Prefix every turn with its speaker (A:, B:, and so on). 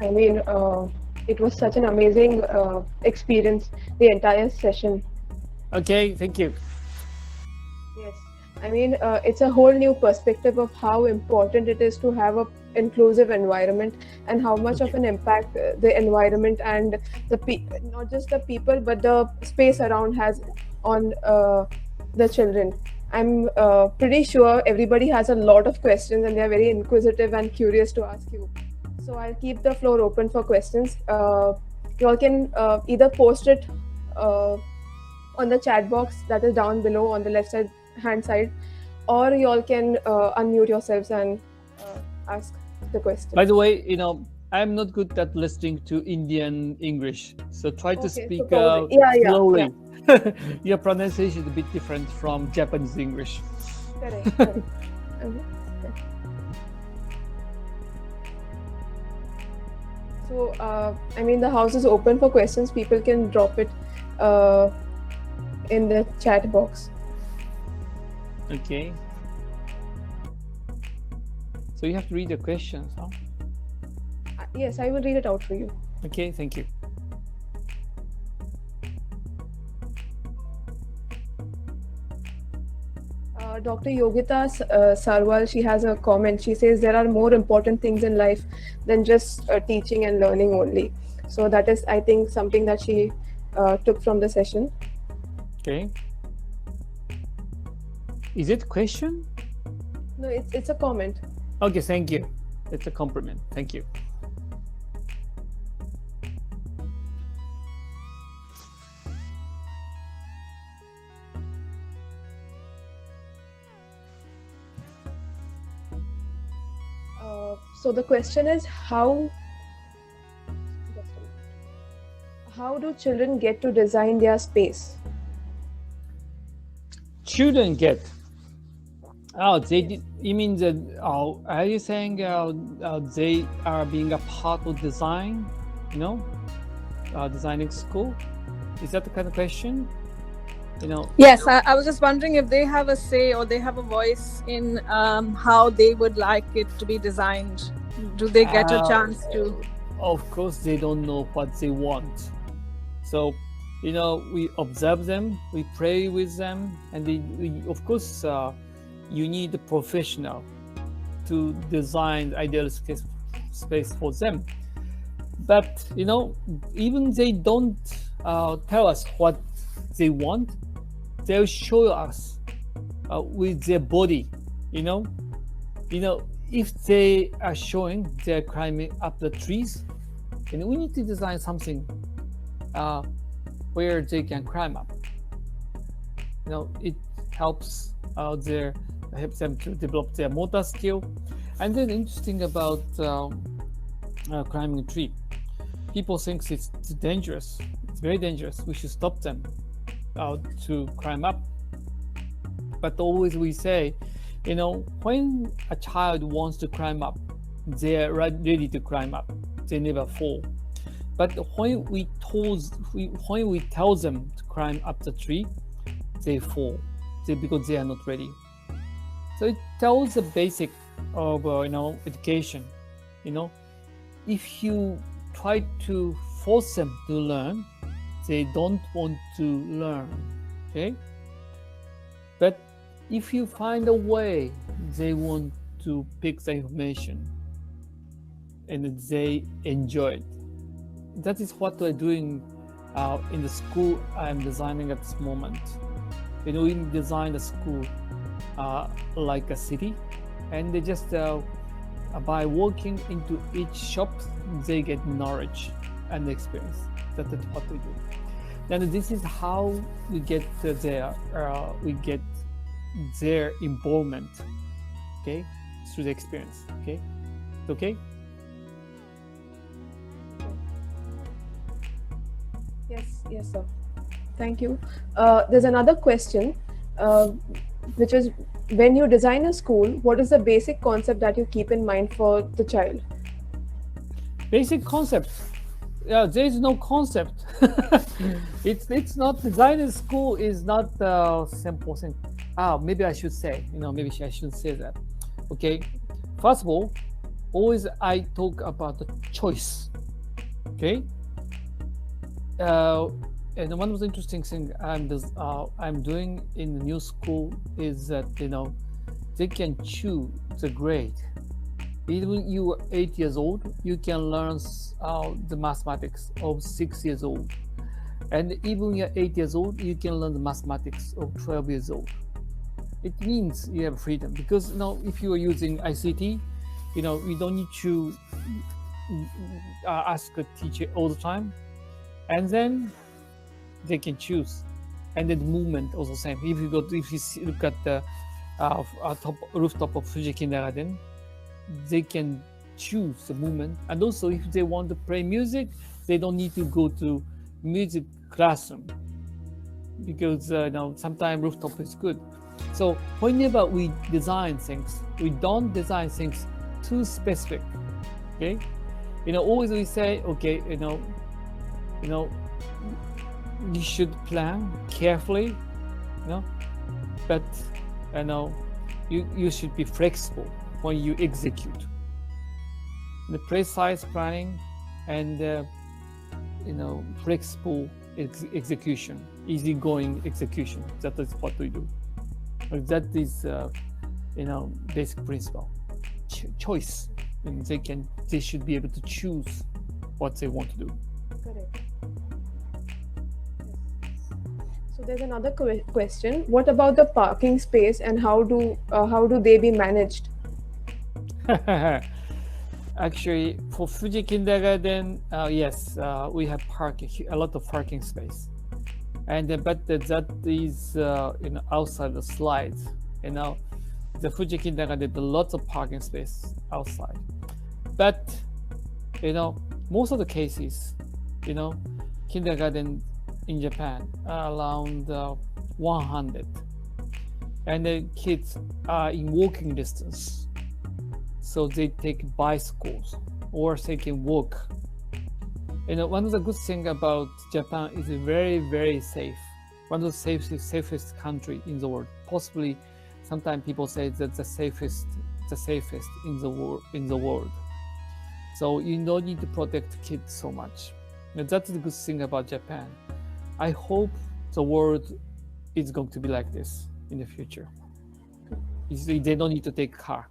A: I mean, it was such an amazing experience, the entire session.
B: Okay, thank you.
A: Yes, I mean, it's a whole new perspective of how important it is to have a inclusive environment and how much of
B: Okay.
A: an impact the environment and not just the people but the space around has on the children. I'm pretty sure everybody has a lot of questions and they are very inquisitive and curious to ask you. So I'll keep the floor open for questions. You all can either post it uh, on the chat box that is down below on the left side hand side, or you all can unmute yourselves and ask the question.
B: By the way, I'm not good at listening to Indian English, so try to
A: Okay, so
B: speak
A: probably, yeah,
B: slowly. Your pronunciation is a bit different from Japanese English.
A: correct, correct. Mhm. So, I mean, the house is open for questions. People can drop it uh, in the chat box.
B: Okay. So you have to read the questions, huh?
A: Yes, I will read it out for you.
B: Okay, thank you.
A: Dr. Yogita Sarwal, she has a comment. She says there are more important things in life than just teaching and learning only. So that is, I think, something that she took from the session.
B: Okay. Is it a question?
A: No, it's a comment.
B: Okay, thank you. It's a compliment. Thank you.
A: So the question is how do children get to design their space?
B: Children get. Oh, they did. You mean that? Oh, are you saying they are being a part of design? Designing school. Is that the kind of question?
C: Yes, I was just wondering if they have a say or they have a voice in how they would like it to be designed. Do they get a chance to?
B: Of course, they don't know what they want. So, we observe them, we pray with them, and of course, you need a professional to design the ideal space for them. But, even they don't tell us what they want, they'll show us with their body, if they are showing they're climbing up the trees, and we need to design something where they can climb up. It helps helps them to develop their motor skill. And then interesting about climbing a tree. People think it's dangerous. It's very dangerous. We should stop them to climb up. But always we say, when a child wants to climb up, they're ready to climb up. They never fall. But when we tell them to climb up the tree, they fall because they are not ready. So it tells the basic of education. If you try to force them to learn, they don't want to learn. Okay. But if you find a way, they want to pick the information and they enjoy it. That is what we're doing in the school I'm designing at this moment. We design the school like a city, and they just by walking into each shop, they get knowledge and experience. That is what we do. And this is how we get their involvement, okay, through the experience. Okay.
A: Yes, sir. Thank you. There's another question, which is, when you design a school, what is the basic concept that you keep in mind for the child?
B: Basic concept. Yeah, there is no concept. It's not designing school is not a simple thing. Maybe I should say, maybe I shouldn't say that. Okay, first of all, always I talk about the choice. Okay. And one of the interesting things I'm doing in the new school is that they can choose the grade. Even you are 8 years old, you can learn the mathematics of 6 years old, and even you're 8 years old, you can learn the mathematics of 12 years old. It means you have freedom, because if you are using ICT, you don't need to ask a teacher all the time, and then they can choose. And then the movement also same. If you look at the rooftop of Fuji Kindergarten, they can choose the movement. And also, if they want to play music, they don't need to go to music classroom, because sometimes rooftop is good. So whenever we design things, we don't design things too specific. Okay, always we say, okay, you should plan carefully, but you should be flexible when you execute. The precise planning and flexible execution, easygoing execution. That is what we do. That is basic principle. Choice, and they should be able to choose what they want to do.
A: Correct. So there's another question. What about the parking space, and how do they be managed?
B: Actually, for Fuji Kindergarten, yes, we have a lot of parking space, but that is outside the slides. The Fuji Kindergarten did lots of parking space outside, but most of the cases, kindergarten in Japan are around 100, and the kids are in walking distance, so they take bicycles or they can walk. One of the good things about Japan is very, very safe. One of the safest country in the world. Possibly, sometimes people say that the safest in the world. So you don't need to protect kids so much. That's the good thing about Japan. I hope the world is going to be like this in the future. They don't need to take car.